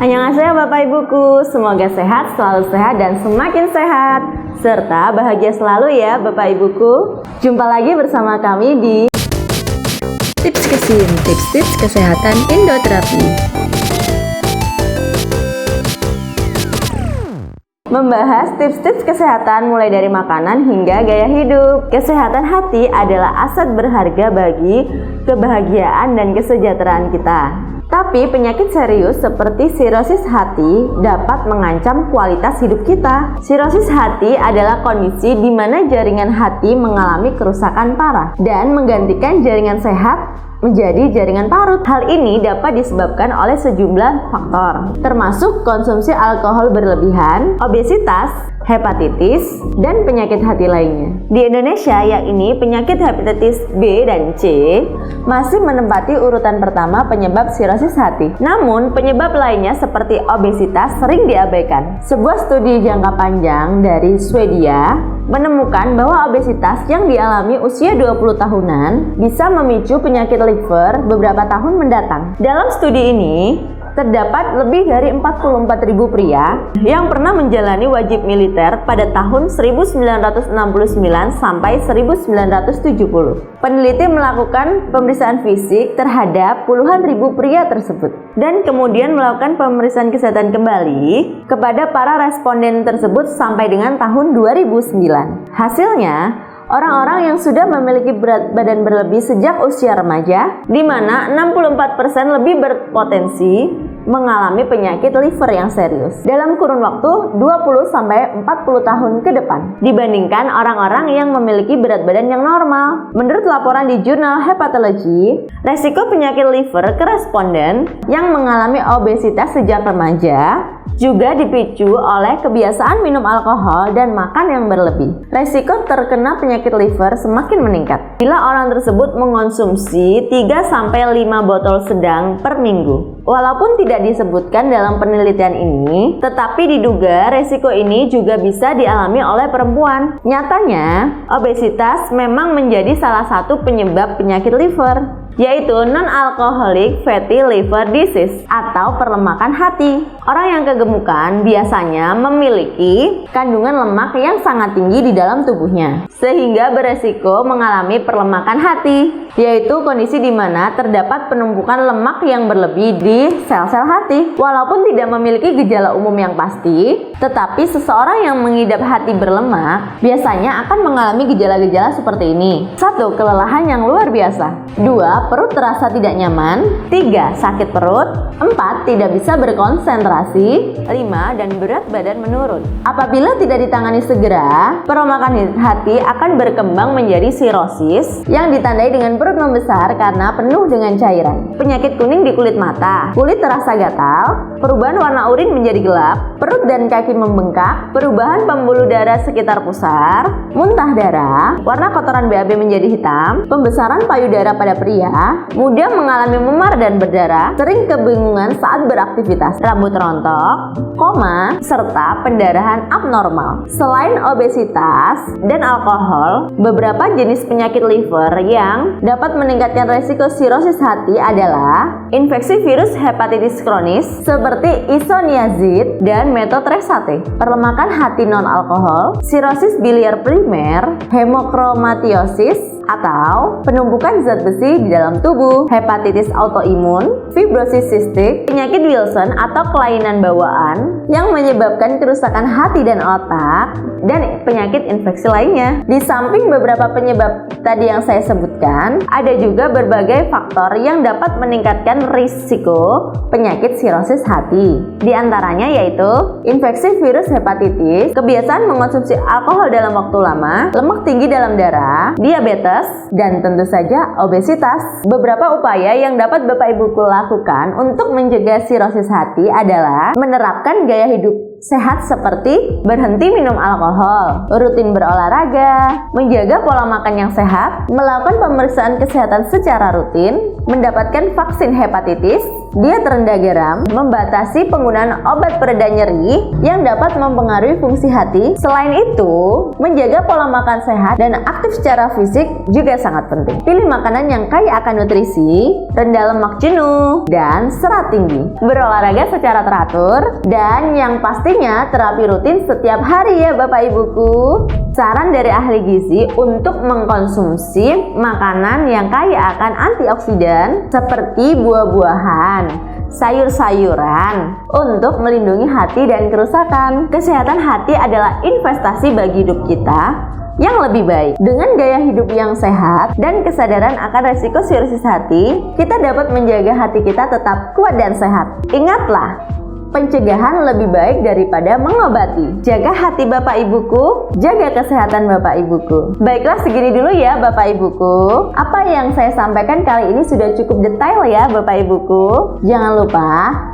Annyeonghaseyo Bapak Ibuku, semoga sehat, selalu sehat dan semakin sehat serta bahagia selalu ya Bapak Ibuku. Jumpa lagi bersama kami di Tips Kesin, tips-tips kesehatan Indoterapi. Membahas tips-tips kesehatan mulai dari makanan hingga gaya hidup. Kesehatan hati adalah aset berharga bagi kebahagiaan dan kesejahteraan kita. Tapi penyakit serius seperti sirosis hati dapat mengancam kualitas hidup kita. Sirosis hati adalah kondisi di mana jaringan hati mengalami kerusakan parah dan menggantikan jaringan sehat menjadi jaringan parut. Hal ini dapat disebabkan oleh sejumlah faktor, termasuk konsumsi alkohol berlebihan, obesitas, hepatitis, dan penyakit hati lainnya. Di Indonesia, yakni penyakit hepatitis B dan C masih menempati urutan pertama penyebab sirosis hati. Namun, penyebab lainnya seperti obesitas sering diabaikan. Sebuah studi jangka panjang dari Swedia menemukan bahwa obesitas yang dialami usia 20 tahunan bisa memicu penyakit liver beberapa tahun mendatang. Dalam studi ini, terdapat lebih dari 44.000 pria yang pernah menjalani wajib militer pada tahun 1969 sampai 1970. Peneliti melakukan pemeriksaan fisik terhadap puluhan ribu pria tersebut dan kemudian melakukan pemeriksaan kesehatan kembali kepada para responden tersebut sampai dengan tahun 2009. Hasilnya, orang-orang yang sudah memiliki berat badan berlebih sejak usia remaja, di mana 64% lebih berpotensi mengalami penyakit liver yang serius dalam kurun waktu 20-40 tahun ke depan dibandingkan orang-orang yang memiliki berat badan yang normal. Menurut laporan di jurnal Hepatology, resiko penyakit liver ke responden yang mengalami obesitas sejak remaja juga dipicu oleh kebiasaan minum alkohol dan makan yang berlebih. Resiko terkena penyakit liver semakin meningkat bila orang tersebut mengonsumsi 3-5 botol sedang per minggu. Walaupun tidak disebutkan dalam penelitian ini, tetapi diduga resiko ini juga bisa dialami oleh perempuan. Nyatanya, obesitas memang menjadi salah satu penyebab penyakit liver, yaitu non-alcoholic fatty liver disease atau perlemakan hati. Orang yang kegemukan biasanya memiliki kandungan lemak yang sangat tinggi di dalam tubuhnya, sehingga beresiko mengalami perlemakan hati, yaitu kondisi di mana terdapat penumpukan lemak yang berlebih di sel-sel hati. Walaupun tidak memiliki gejala umum yang pasti, tetapi seseorang yang mengidap hati berlemak biasanya akan mengalami gejala-gejala seperti ini. 1. Kelelahan yang luar biasa. 2. Perut terasa tidak nyaman. 3. Sakit perut. 4. Tidak bisa berkonsentrasi. 5. Dan berat badan menurun. Apabila tidak ditangani segera, perlemakan hati akan berkembang menjadi sirosis yang ditandai dengan perut membesar karena penuh dengan cairan, penyakit kuning di kulit mata, kulit terasa gatal, perubahan warna urin menjadi gelap, perut dan kaki membengkak, perubahan pembuluh darah sekitar pusar, muntah darah, warna kotoran BAB menjadi hitam, pembesaran payudara pada pria, mudah mengalami memar dan berdarah, sering kebingungan saat beraktivitas, rambut rontok, koma, serta pendarahan abnormal. Selain obesitas dan alkohol, beberapa jenis penyakit liver yang dapat meningkatkan resiko sirosis hati adalah infeksi virus hepatitis kronis seperti isoniazid dan metotresate, perlemakan hati non-alkohol, sirosis biliar primer, hemokromatiosis atau penumpukan zat besi di dalam tubuh, hepatitis autoimun, fibrosis sistik, penyakit Wilson atau kelainan bawaan yang menyebabkan kerusakan hati dan otak, dan penyakit infeksi lainnya. Di samping beberapa penyebab tadi yang saya sebutkan, ada juga berbagai faktor yang dapat meningkatkan risiko penyakit sirosis hati. Di antaranya yaitu infeksi virus hepatitis, kebiasaan mengonsumsi alkohol dalam waktu lama, lemak tinggi dalam darah, diabetes, dan tentu saja obesitas. Beberapa upaya yang dapat Bapak Ibu lakukan untuk mencegah sirosis hati adalah menerapkan gaya hidup sehat seperti berhenti minum alkohol, rutin berolahraga, menjaga pola makan yang sehat, melakukan pemeriksaan kesehatan secara rutin, mendapatkan vaksin hepatitis, diet rendah garam, membatasi penggunaan obat pereda nyeri yang dapat mempengaruhi fungsi hati. Selain itu, menjaga pola makan sehat dan aktif secara fisik juga sangat penting. Pilih makanan yang kaya akan nutrisi, rendah lemak jenuh, dan serat tinggi. Berolahraga secara teratur, dan yang pastinya terapi rutin setiap hari ya Bapak Ibuku. Saran dari ahli gizi untuk mengkonsumsi makanan yang kaya akan antioksidan seperti buah-buahan, sayur-sayuran untuk melindungi hati dan kerusakan. Kesehatan hati adalah investasi bagi hidup kita yang lebih baik. Dengan gaya hidup yang sehat dan kesadaran akan resiko sirrosis hati, kita dapat menjaga hati kita tetap kuat dan sehat. Ingatlah, pencegahan lebih baik daripada mengobati. Jaga hati Bapak Ibuku, jaga kesehatan Bapak Ibuku. Baiklah, segini dulu ya Bapak Ibuku. Apa yang saya sampaikan kali ini sudah cukup detail ya Bapak Ibuku. Jangan lupa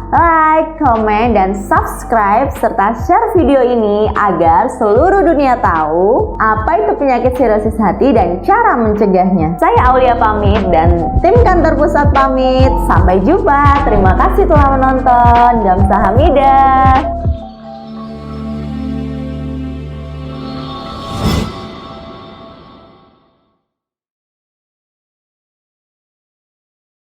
like, komen, dan subscribe serta share video ini agar seluruh dunia tahu apa itu penyakit sirrosis hati dan cara mencegahnya. Saya Aulia pamit dan tim kantor pusat pamit. Sampai jumpa. Terima kasih telah menonton. Gamsahamnida.